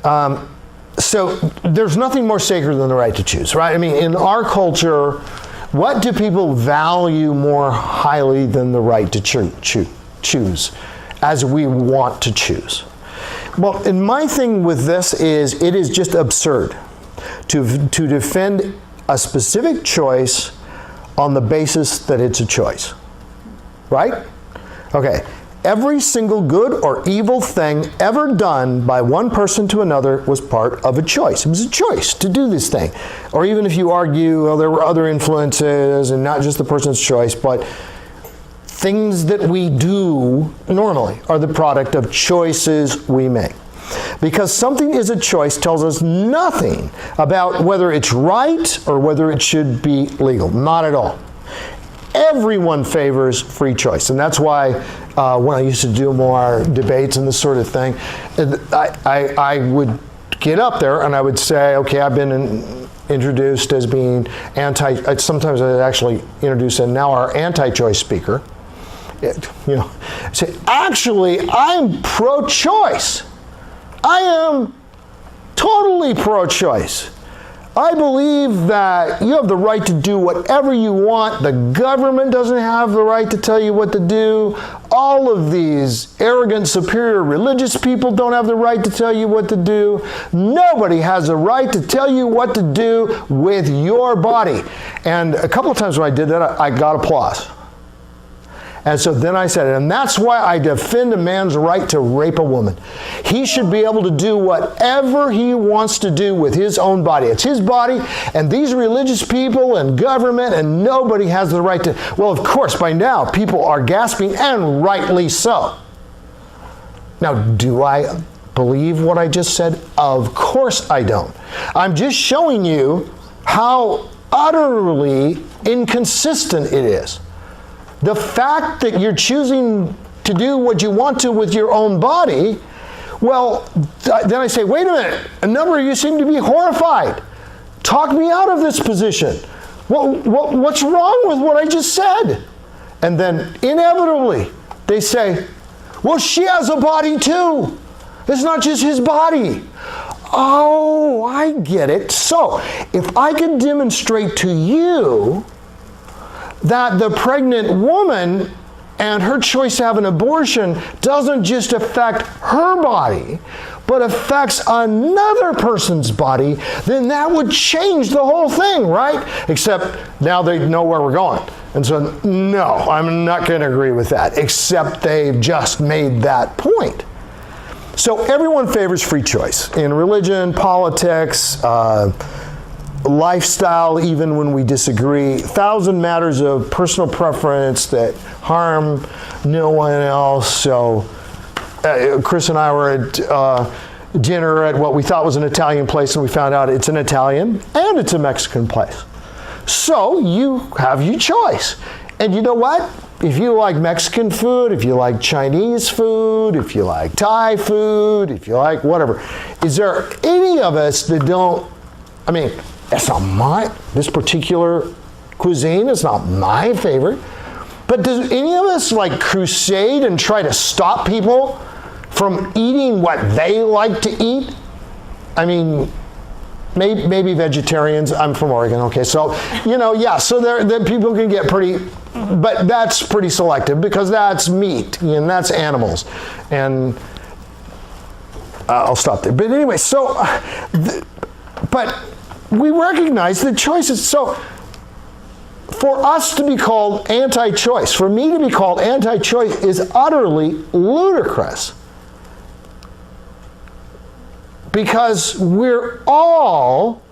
So there's nothing more sacred than the right to choose, right? I mean, in our culture, what do people value more highly than the right to choose as we want to choose? Well, and my thing with this is it is just absurd to defend a specific choice on the basis that it's a choice, right? Okay, every single good or evil thing ever done by one person to another was part of a choice. It was a choice to do this thing. Or even if you argue, well, there were other influences and not just the person's choice, but things that we do normally are the product of choices we make. Because something is a choice tells us nothing about whether it's right or whether it should be legal. Not at all. Everyone favors free choice. And that's why when I used to do more debates and this sort of thing, I would get up there and I would say, okay, I've been introduced as being sometimes I actually introduce and now our anti-choice speaker. Say, actually, I'm pro-choice. I am totally pro-choice. I believe that you have the right to do whatever you want. The government doesn't have the right to tell you what to do. All of these arrogant, superior religious people don't have the right to tell you what to do. Nobody has a right to tell you what to do with your body. And a couple of times when I did that, I got applause. And so then I said it, and that's why I defend a man's right to rape a woman. He should be able to do whatever he wants to do with his own body. It's his body, and these religious people and government, and nobody has the right to. Well, of course, by now, people are gasping, and rightly so. Now, do I believe what I just said? Of course I don't. I'm just showing you how utterly inconsistent it is. The fact that you're choosing to do what you want to with your own body, well, then I say, wait a minute, a number of you seem to be horrified. Talk me out of this position. What's wrong with what I just said? And then inevitably, they say, well, she has a body too. It's not just his body. Oh, I get it. So, if I can demonstrate to you that the pregnant woman and her choice to have an abortion doesn't just affect her body, but affects another person's body, then that would change the whole thing, right? Except now they know where we're going. And so, no, I'm not going to agree with that, except they've just made that point. So everyone favors free choice in religion, politics, lifestyle, even when we disagree, 1,000 matters of personal preference that harm no one else. So Chris and I were at dinner at what we thought was an Italian place, and we found out it's an Italian and it's a Mexican place. So you have your choice. And you know what? If you like Mexican food, if you like Chinese food, if you like Thai food, if you like whatever, is there any of us that don't, I mean, that's not this particular cuisine is not my favorite. But does any of us like crusade and try to stop people from eating what they like to eat? I mean, maybe vegetarians. I'm from Oregon, okay. So, yeah, so there people can get pretty, but that's pretty selective because that's meat and that's animals. And I'll stop there. But anyway, so, but we recognize the choices. So for us to be called anti-choice, for me to be called anti-choice is utterly ludicrous. Because we're all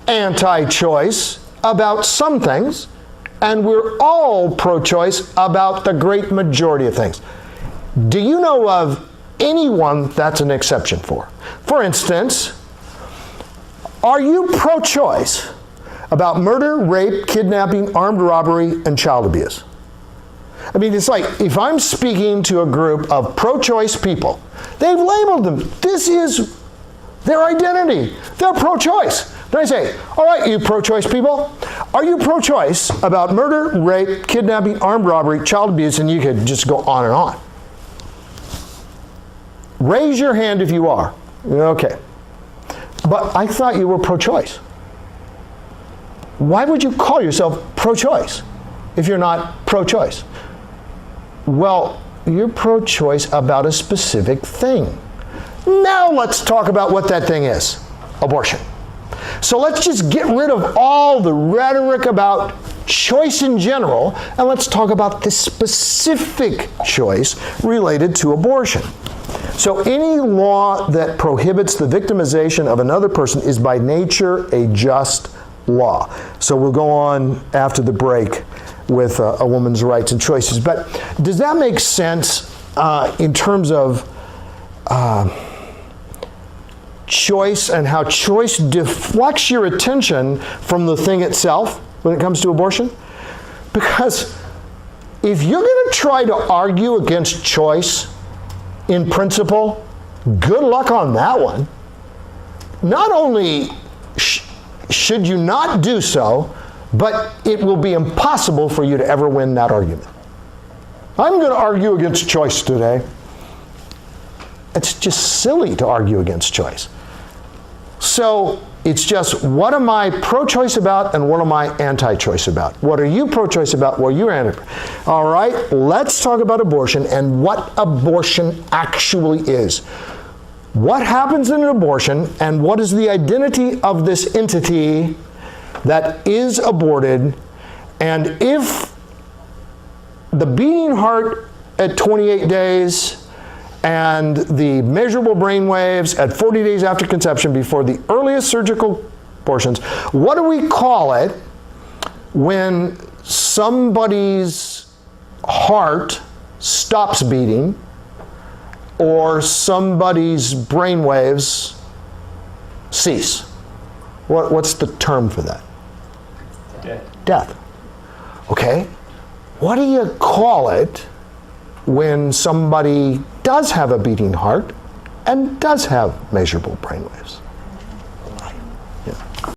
anti-choice about some things, and we're all pro-choice about the great majority of things. Do you know of anyone that's an exception for? For instance, are you pro-choice about murder, rape, kidnapping, armed robbery, and child abuse? I mean, it's like if I'm speaking to a group of pro-choice people, they've labeled them. This is their identity. They're pro-choice. Then I say, all right, you pro-choice people, are you pro-choice about murder, rape, kidnapping, armed robbery, child abuse, and you could just go on and on. Raise your hand if you are. Okay. But I thought you were pro-choice. Why would you call yourself pro-choice if you're not pro-choice? Well, you're pro-choice about a specific thing. Now let's talk about what that thing is. Abortion. So let's just get rid of all the rhetoric about choice in general, and let's talk about this specific choice related to abortion. So any law that prohibits the victimization of another person is by nature a just law. So we'll go on after the break with a woman's rights and choices. But does that make sense in terms of choice and how choice deflects your attention from the thing itself when it comes to abortion? Because if you're going to try to argue against choice in principle, good luck on that one. Not only should you not do so, but it will be impossible for you to ever win that argument. I'm going to argue against choice today. It's just silly to argue against choice. So it's just, what am I pro-choice about and what am I anti-choice about? What are you pro-choice about? What are you anti? All right, let's talk about abortion and what abortion actually is. What happens in an abortion and what is the identity of this entity that is aborted, and if the beating heart at 28 days and the measurable brain waves at 40 days after conception before the earliest surgical abortions, what do we call it when somebody's heart stops beating or somebody's brain waves cease? What's the term for that? Death. Okay. What do you call it when somebody does have a beating heart and does have measurable brain waves? Yeah.